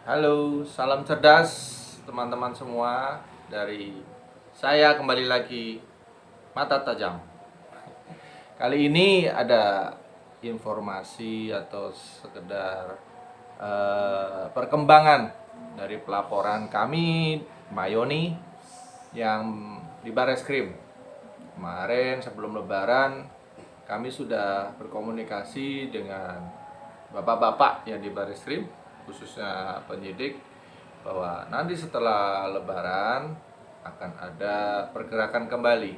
Halo, salam cerdas teman-teman semua. Dari saya kembali lagi, Mata Tajam. Kali ini ada informasi atau sekedar perkembangan dari pelaporan kami, Mayoni, yang di Bareskrim. Kemarin sebelum Lebaran kami sudah berkomunikasi dengan bapak-bapak yang di Bareskrim, khususnya penyidik, bahwa nanti setelah Lebaran akan ada pergerakan kembali.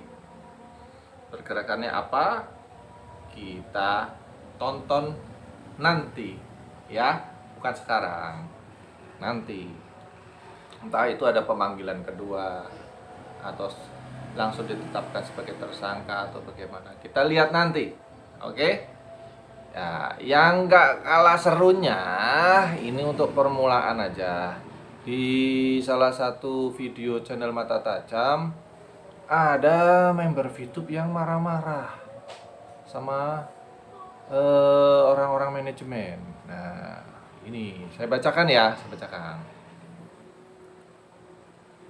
Pergerakannya apa? Kita tonton nanti, ya, bukan sekarang, nanti. Entah itu ada pemanggilan kedua atau langsung ditetapkan sebagai tersangka atau bagaimana. Kita lihat nanti, oke? Ya, yang nggak kalah serunya ini untuk permulaan aja. Di salah satu video channel Mata Tajam ada member VTube yang marah-marah sama orang-orang manajemen. Nah, ini saya bacakan ya, saya bacakan.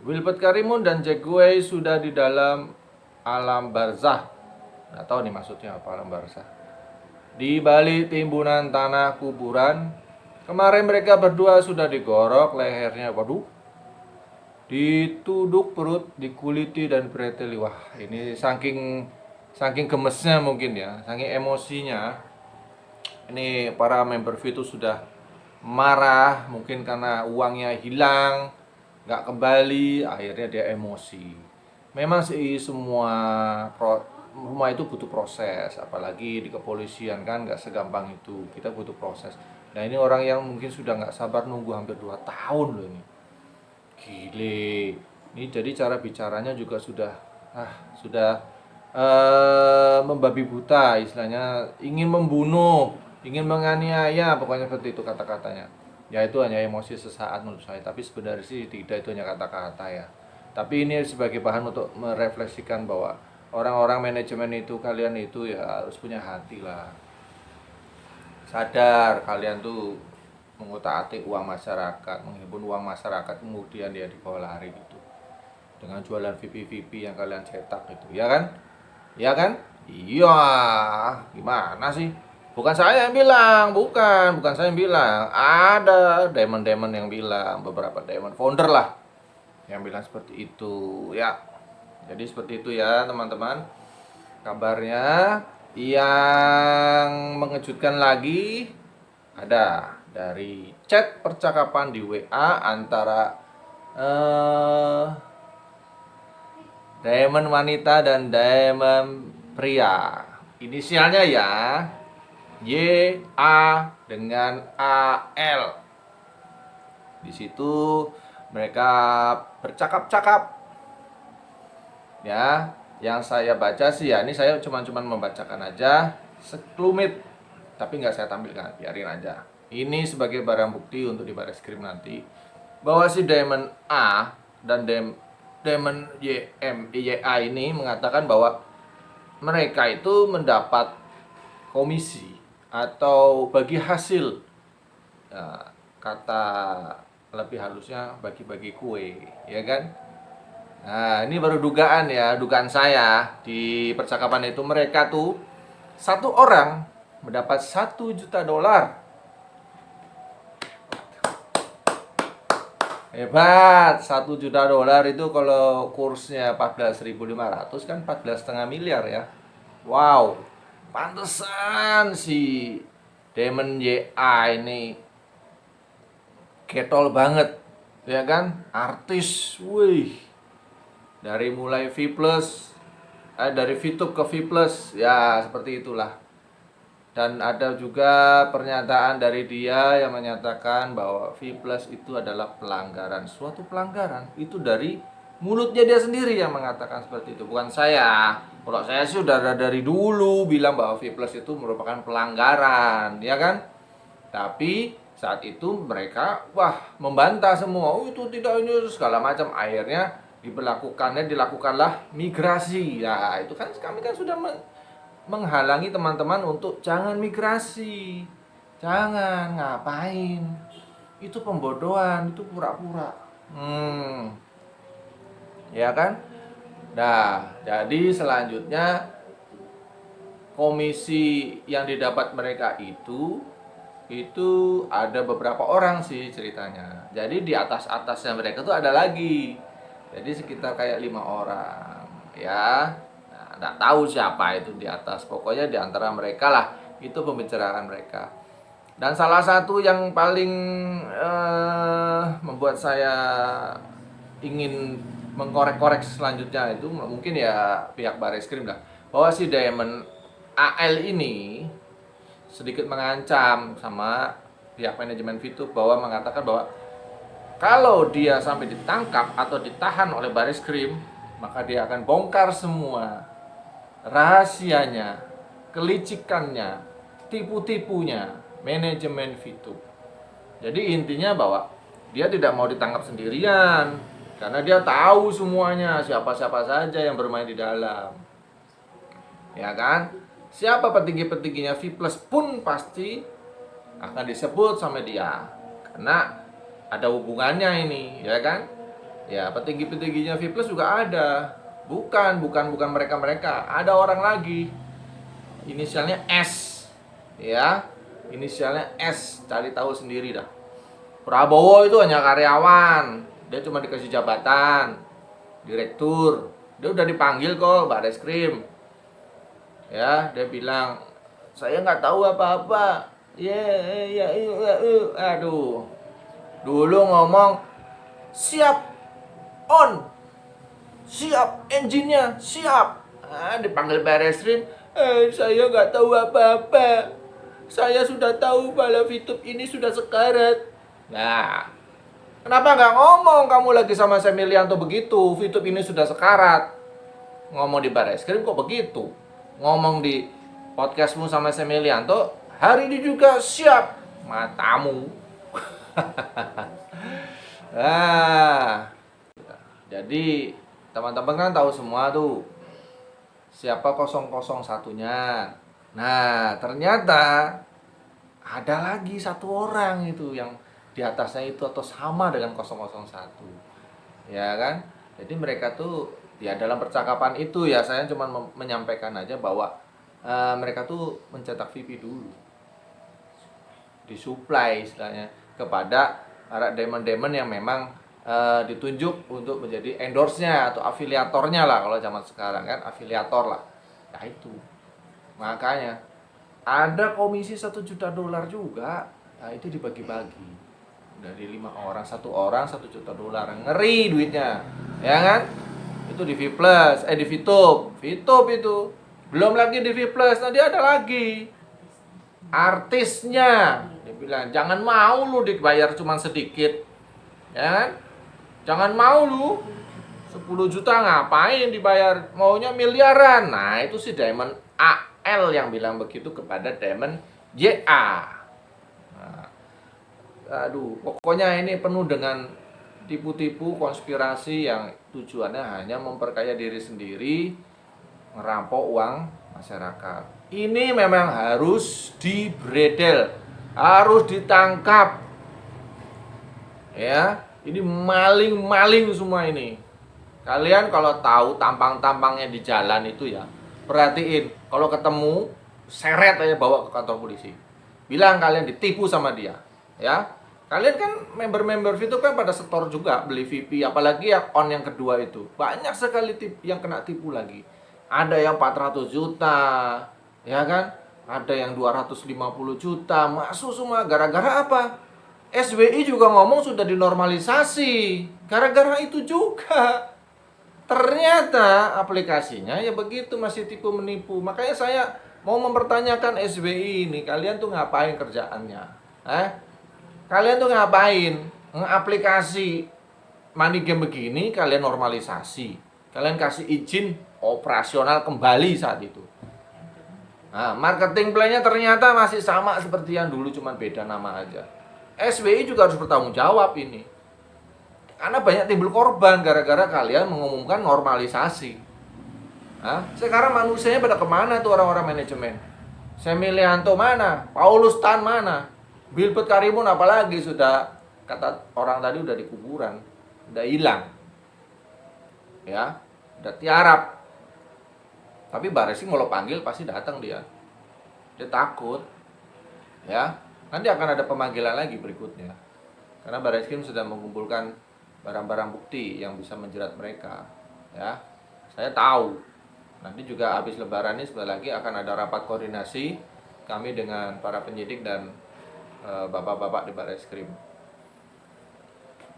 Wilbert Karimun dan Jack Guay sudah di dalam alam barzah. Nggak tahu nih maksudnya apa alam barzah. Di balik timbunan tanah kuburan, kemarin mereka berdua sudah digorok lehernya, waduh, dituduk perut, dikuliti dan preteli. Wah, ini saking gemesnya mungkin ya, saking emosinya. Ini para member V itu sudah marah, mungkin karena uangnya hilang, nggak kembali, akhirnya dia emosi. Memang sih semua itu butuh proses, apalagi di kepolisian kan nggak segampang itu, kita butuh proses. Nah ini orang yang mungkin sudah nggak sabar nunggu hampir 2 tahun loh ini, gile. Ini jadi cara bicaranya juga sudah membabi buta, istilahnya ingin membunuh, ingin menganiaya, pokoknya seperti itu kata-katanya. Ya itu hanya emosi sesaat menurut saya, tapi sebenarnya sih tidak, itu hanya kata-kata ya. Tapi ini sebagai bahan untuk merefleksikan bahwa orang-orang manajemen itu, kalian itu ya harus punya hati lah. Sadar kalian tuh mengutak-atik uang masyarakat, menghimpun uang masyarakat, kemudian dia dibawa lari gitu dengan jualan VIP-VIP yang kalian cetak gitu, ya kan? Ya kan? Iya, gimana sih? Bukan saya yang bilang, bukan saya yang bilang. Ada demon-demon yang bilang, beberapa demon founder lah yang bilang seperti itu, ya. Jadi seperti itu ya, teman-teman. Kabarnya yang mengejutkan lagi ada dari chat percakapan di WA antara diamond wanita dan diamond pria. Inisialnya ya YA dengan AL. Di situ mereka bercakap-cakap. Ya, yang saya baca sih ya, ini saya cuman membacakan aja sekelumit, tapi nggak saya tampilkan, biarin aja. Ini sebagai barang bukti untuk di Bareskrim nanti, bahwa si Diamond A dan Diamond YA ini mengatakan bahwa mereka itu mendapat komisi atau bagi hasil, ya, kata lebih halusnya bagi-bagi kue, ya kan? Nah, ini baru dugaan ya, dugaan saya. Di percakapan itu mereka tuh satu orang mendapat 1 juta dolar. Hebat, 1 juta dolar itu kalau kursnya 14.500 kan 14,5 miliar ya. Wow, pantesan si Demon YA ini ketol banget, ya kan? Artis, wih. Dari mulai V plus, dari VTube ke V plus, ya seperti itulah. Dan ada juga pernyataan dari dia yang menyatakan bahwa V plus itu adalah pelanggaran, suatu pelanggaran. Itu dari mulutnya dia sendiri yang mengatakan seperti itu, bukan saya. Kalau saya sih udah dari dulu bilang bahwa V plus itu merupakan pelanggaran, ya kan? Tapi saat itu mereka membantah semua, oh itu tidak, ini segala macam. Akhirnya dilakukanlah migrasi. Ya itu kan kami kan sudah menghalangi teman-teman untuk jangan migrasi, jangan ngapain, Itu pembodohan, itu pura-pura. Ya kan? Nah, jadi selanjutnya komisi yang didapat mereka itu ada beberapa orang sih ceritanya. Jadi di atasnya mereka tuh ada lagi. Jadi sekitar kayak 5 orang, ya. Nah, nggak tahu siapa itu di atas. Pokoknya di antara mereka lah itu pembicaraan mereka. Dan salah satu yang paling membuat saya ingin mengkorek-korek selanjutnya itu mungkin ya pihak Barreskrim lah, bahwa si Diamond AL ini sedikit mengancam sama pihak manajemen VTube, bahwa mengatakan bahwa kalau dia sampai ditangkap atau ditahan oleh Barreskrim, maka dia akan bongkar semua rahasianya, kelicikannya, tipu-tipunya manajemen VTube. Jadi intinya bahwa dia tidak mau ditangkap sendirian, karena dia tahu semuanya, siapa-siapa saja yang bermain di dalam. Ya kan? Siapa petinggi-petingginya V+ pun pasti akan disebut sama dia. Karena ada hubungannya ini, ya kan? Ya, petinggi-petingginya V+ juga ada. Bukan mereka-mereka. Ada orang lagi. Inisialnya S. Ya. Inisialnya S. Cari tahu sendiri dah. Prabowo itu hanya karyawan. Dia cuma dikasih jabatan direktur. Dia udah dipanggil kok Barreskrim. Ya, dia bilang, saya nggak tahu apa-apa. Aduh. Dulu ngomong, siap, on, siap, engine-nya, siap. Dipanggil Barreskrim, saya nggak tahu apa-apa. Saya sudah tahu kalau VTube ini sudah sekarat. Nah, kenapa nggak ngomong kamu lagi sama Semilianto begitu? VTube ini sudah sekarat. Ngomong di Barreskrim kok begitu? Ngomong di podcastmu sama Semilianto, hari ini juga siap. Matamu. Jadi teman-teman kan tahu semua tuh siapa 001-nya. Nah, ternyata ada lagi satu orang itu yang di atasnya itu atau sama dengan 001. Ya kan? Jadi mereka tuh ya dalam percakapan itu ya saya cuma menyampaikan aja bahwa mereka tuh mencetak VP dulu. Disuplai istilahnya kepada para demon-demon yang memang ditunjuk untuk menjadi endorse-nya atau afiliatornya lah kalau zaman sekarang kan, afiliator lah. Nah itu. Makanya ada komisi $1 juta juga. Nah itu dibagi-bagi. Dari 5 orang, 1 orang $1 juta. Ngeri duitnya. Ya kan? Itu di V+, di VTube. VTube itu. Belum lagi di V+, nanti ada lagi artisnya. Dia bilang, jangan mau lu dibayar cuma sedikit. Ya kan? Jangan mau lu 10 juta ngapain dibayar, maunya miliaran. Nah, itu si Diamond AL yang bilang begitu kepada Diamond JA. Nah, aduh, pokoknya ini penuh dengan tipu-tipu, konspirasi yang tujuannya hanya memperkaya diri sendiri, ngerampok uang masyarakat. Ini memang harus dibredel, harus ditangkap. Ya, ini maling-maling semua ini. Kalian kalau tahu tampang-tampangnya di jalan itu ya, perhatiin. Kalau ketemu, seret aja bawa ke kantor polisi. Bilang kalian ditipu sama dia, ya. Kalian kan member-member itu kan pada setor juga beli VP, apalagi yang on yang kedua itu. Banyak sekali yang kena tipu lagi. Ada yang 400 juta, ya kan? Ada yang 250 juta, masuk semua gara-gara apa? SWI juga ngomong sudah dinormalisasi. Gara-gara itu juga. Ternyata aplikasinya ya begitu, masih tipu menipu. Makanya saya mau mempertanyakan SWI ini, kalian tuh ngapain kerjaannya? Kalian tuh ngapain? Aplikasi money game begini kalian normalisasi. Kalian kasih izin operasional kembali saat itu. Nah, marketing plan-nya ternyata masih sama seperti yang dulu, cuma beda nama aja. SWI juga harus bertanggung jawab ini. Karena banyak timbul korban gara-gara kalian mengumumkan normalisasi. Sekarang manusianya pada kemana tuh orang-orang manajemen? Semilianto mana? Paulus Tan mana? Bilbert Karimun apalagi sudah kata orang tadi udah di kuburan, udah hilang, ya, udah tiarap. Tapi Barreskrim kalau panggil pasti datang dia takut, ya. Nanti akan ada pemanggilan lagi berikutnya, karena Barreskrim sudah mengumpulkan barang-barang bukti yang bisa menjerat mereka, ya. Saya tahu nanti juga habis Lebaran ini sebentar lagi akan ada rapat koordinasi kami dengan para penyidik dan bapak-bapak di Barreskrim.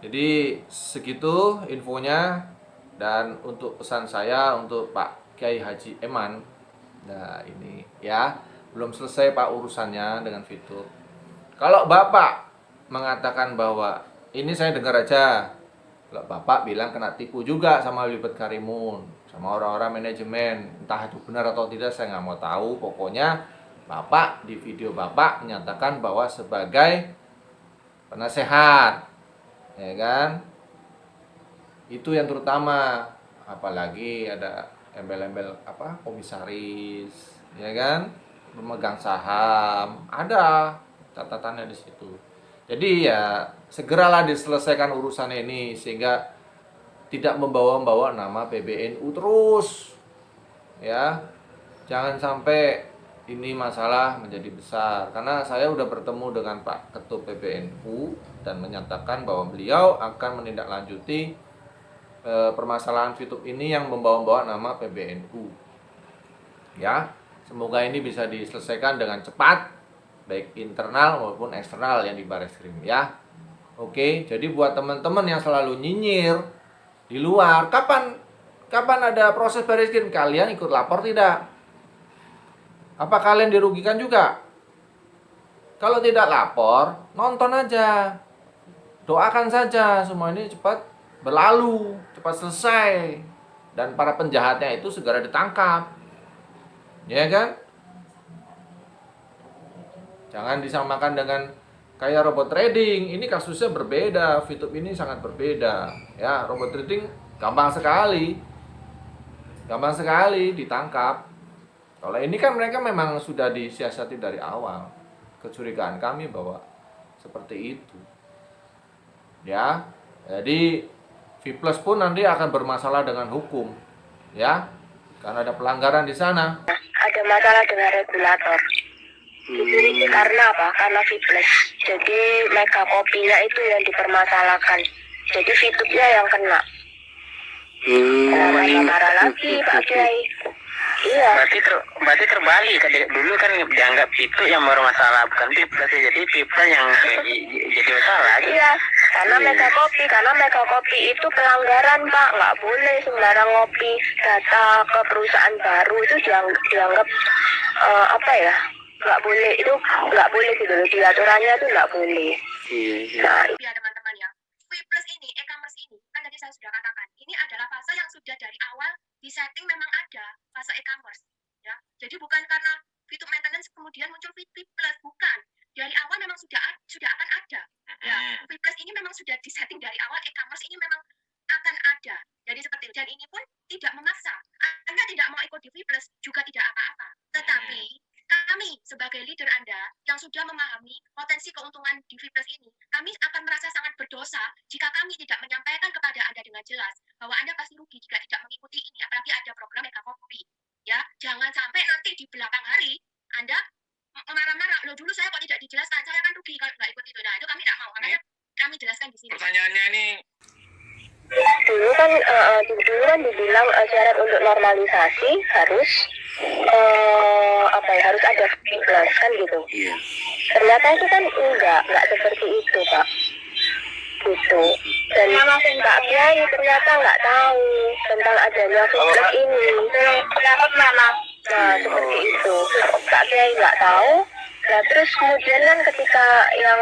Jadi segitu infonya. Dan untuk pesan saya untuk Pak Kiai Haji Eman, nah ini ya, belum selesai Pak urusannya dengan Fitup. Kalau Bapak mengatakan bahwa ini, saya dengar aja, kalau Bapak bilang kena tipu juga sama Libat Karimun, sama orang-orang manajemen, entah itu benar atau tidak saya nggak mau tahu. Pokoknya Bapak di video Bapak menyatakan bahwa sebagai penasehat, ya kan, itu yang terutama. Apalagi ada embel-embel apa, komisaris, ya kan, pemegang saham, ada catatannya di situ. Jadi ya segeralah diselesaikan urusan ini sehingga tidak membawa-bawa nama PBNU terus, ya. Jangan sampai ini masalah menjadi besar, karena saya udah bertemu dengan Pak Ketua PBNU dan menyatakan bahwa beliau akan menindaklanjuti permasalahan Fitup ini yang membawa-bawa nama PBNU, ya. Semoga ini bisa diselesaikan dengan cepat, baik internal maupun eksternal yang di Barreskrim, ya. Oke, jadi buat teman-teman yang selalu nyinyir di luar, kapan ada proses Barreskrim, kalian ikut lapor tidak? Apa kalian dirugikan juga? Kalau tidak lapor, nonton aja. Doakan saja semua ini cepat berlalu, cepat selesai, dan para penjahatnya itu segera ditangkap. Ya kan? Jangan disamakan dengan kayak robot trading. Ini kasusnya berbeda, Fitup ini sangat berbeda. Ya, robot trading gampang sekali ditangkap. Kalau ini kan mereka memang sudah disiasati dari awal. Kecurigaan kami bahwa seperti itu. Ya, jadi V+ pun nanti akan bermasalah dengan hukum, ya, karena ada pelanggaran di sana. Ada masalah dengan regulator. Karena apa? Karena V+. Jadi mega kopinya itu yang dipermasalahkan. Jadi Fitupnya yang kena. Marah lagi Pak Kiai. Iya. Berarti terbalik. Dulu kan dianggap itu yang bermasalah, bukan Fitupnya. Jadi Fitupnya yang jadi masalah. Iya. Karena mega kopi itu pelanggaran Pak, nggak boleh sembarang ngopi. Data ke perusahaan baru itu dianggap apa ya? Nggak boleh, itu nggak boleh gitu loh, di aturannya itu nggak boleh. Nah, ya teman-teman ya, V+ ini, e-commerce ini, kan tadi saya sudah katakan, ini adalah fase yang sudah dari awal disetting memang ada fase e-commerce, ya. Jadi bukan karena Fitup maintenance kemudian muncul V+, bukan. Dari awal memang sudah akan ada. Ya, V+ ini memang sudah disetting dari awal, e-commerce ini memang akan ada. Jadi seperti itu. Dan ini pun tidak memaksa. Anda tidak mau ikut di V+ juga tidak apa-apa. Tetapi kami sebagai leader Anda yang sudah memahami potensi keuntungan di V+ ini, kami akan merasa sangat berdosa jika kami tidak menyampaikan kepada Anda dengan jelas bahwa Anda pasti rugi jika tidak mengikuti ini, apalagi ada program mega kopi. Ya, jangan sampai nanti di belakang hari Anda marah-marah, loh dulu saya kok tidak dijelaskan, saya kan rugi kalau nggak ikut itu. Nah, itu kami tidak mau, makanya kami jelaskan di sini. Pertanyaannya ini, Dulu kan dibilang syarat untuk normalisasi harus harus ada V+ kan gitu. iya. Ternyata itu kan enggak seperti itu Pak. Gitu. Dan Pak Kiai ternyata nggak tahu tentang adanya V+ ini. Nah, seperti itu. Pak Kiai nggak tahu. Nah, terus kemudian kan ketika yang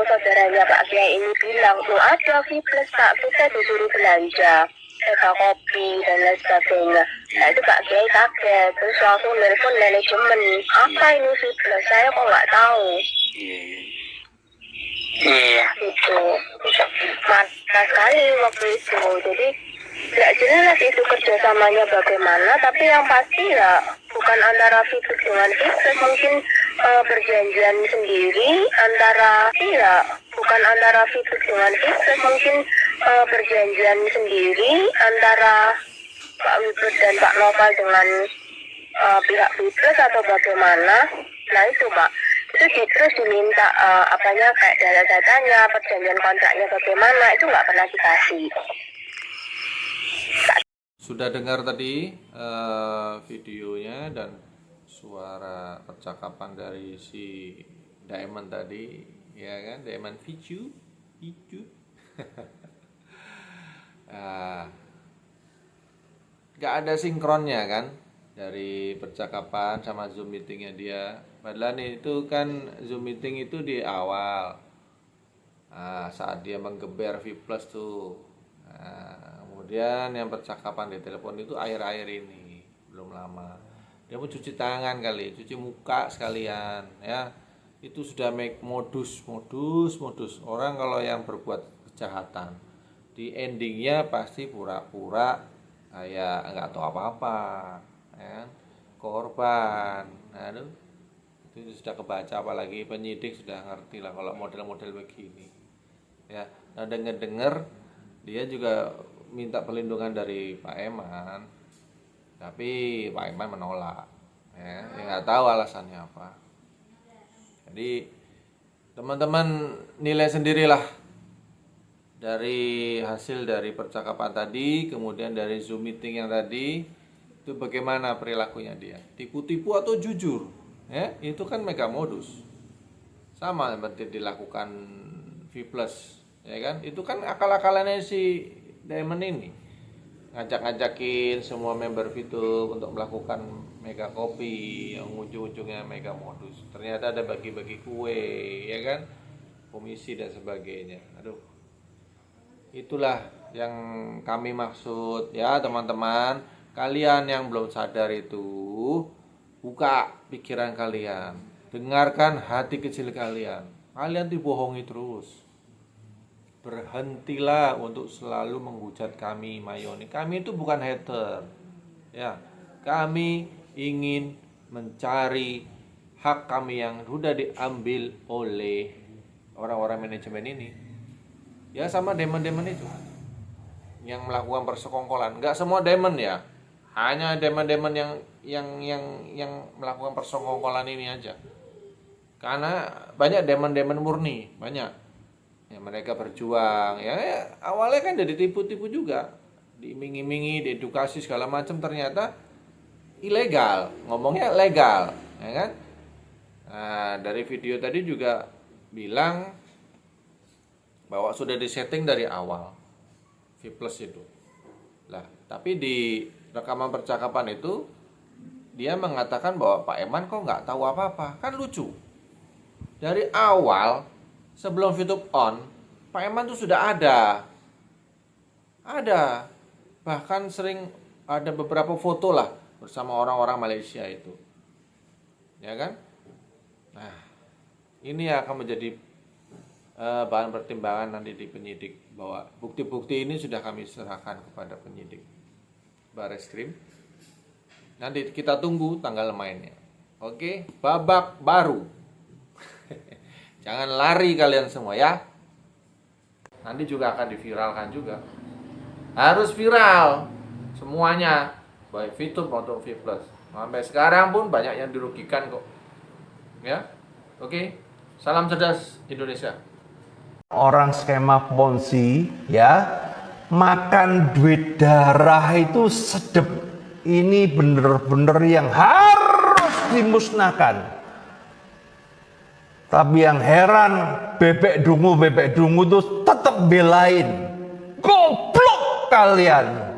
saudaranya Pak Kiai ini bilang, tuh ada V+ Pak, kita disuruh belanja mega kopi dan lain sebagainya. Nah, itu Pak Kiai kaget, terus langsung nelpon manajemen, apa ini V+, saya kok nggak tahu. Iya. Gitu. Marah sekali waktu itu. Jadi nggak jelas itu kerjasamanya bagaimana, tapi yang pasti ya bukan antara Fitup dengan V+, mungkin perjanjian sendiri antara bukan antara Vitus dengan Vitus, mungkin perjanjian sendiri antara Pak Wipres dan Pak Noval dengan pihak Vitus atau bagaimana. Nah itu Pak, itu terus diminta kayak data-datanya, perjanjian kontraknya bagaimana, itu nggak pernah dikasih. Sudah dengar tadi videonya dan suara percakapan dari si Diamond tadi, ya kan? Diamond Vicu. Gak ada sinkronnya kan dari percakapan sama Zoom meetingnya dia. Padahal itu kan Zoom meeting itu di awal, saat dia menggeber V Plus tuh. Kemudian yang percakapan di telepon itu akhir-akhir ini, belum lama. Dia mau cuci tangan kali, cuci muka sekalian, ya. Itu sudah make modus. Orang kalau yang berbuat kejahatan, di endingnya pasti pura-pura kayak nggak tahu apa-apa, ya. Korban. Aduh, itu sudah kebaca, apalagi penyidik sudah ngerti lah kalau model-model begini. Ya, nah denger dia juga minta perlindungan dari Pak Eman, tapi Pak Eman menolak, ya nggak tahu alasannya apa. Jadi teman-teman nilai sendirilah dari hasil dari percakapan tadi, kemudian dari Zoom meeting yang tadi, itu bagaimana perilakunya dia, tipu-tipu atau jujur, ya itu kan mega modus, sama seperti dilakukan V Plus, ya kan, itu kan akal-akalannya si Diamond ini, ngajak-ngajakin semua member Vitu untuk melakukan mega kopi yang ujung-ujungnya mega modus. Ternyata ada bagi-bagi kue, ya kan, komisi dan sebagainya. Aduh, itulah yang kami maksud ya teman-teman. Kalian yang belum sadar itu, buka pikiran kalian, dengarkan hati kecil kalian. Kalian dibohongi terus. Berhentilah untuk selalu menghujat kami, Mayoni. Kami itu bukan hater, ya. Kami ingin mencari hak kami yang sudah diambil oleh orang-orang manajemen ini. Ya sama demon-demon itu yang melakukan persekongkolan. Enggak semua demon ya, hanya demon-demon yang melakukan persekongkolan ini aja. Karena banyak demon-demon murni, banyak. Ya mereka berjuang, ya awalnya kan dari tipu-tipu juga, diiming-imingi, diedukasi segala macam, ternyata ilegal, ngomongnya legal, ya kan? Nah, dari video tadi juga bilang bahwa sudah disetting dari awal V Plus itu. Lah, tapi di rekaman percakapan itu dia mengatakan bahwa Pak Eman kok nggak tahu apa-apa, kan lucu. Dari awal sebelum YouTube on, Pak Eman tuh sudah ada, bahkan sering ada beberapa foto lah bersama orang-orang Malaysia itu, ya kan? Nah, ini akan menjadi bahan pertimbangan nanti di penyidik, bahwa bukti-bukti ini sudah kami serahkan kepada penyidik Bareskrim. Nanti kita tunggu tanggal mainnya. Oke, babak baru. Jangan lari kalian semua ya. Nanti juga akan diviralkan juga. Harus viral semuanya, baik VTube maupun V Plus. Sampai sekarang pun banyak yang dirugikan kok. Ya. Oke. Salam cerdas Indonesia. Orang skema Ponzi ya, makan duit darah itu sedep. Ini bener-bener yang harus dimusnahkan. Tapi yang heran, bebek dungu tuh tetap belain. Goblok kalian.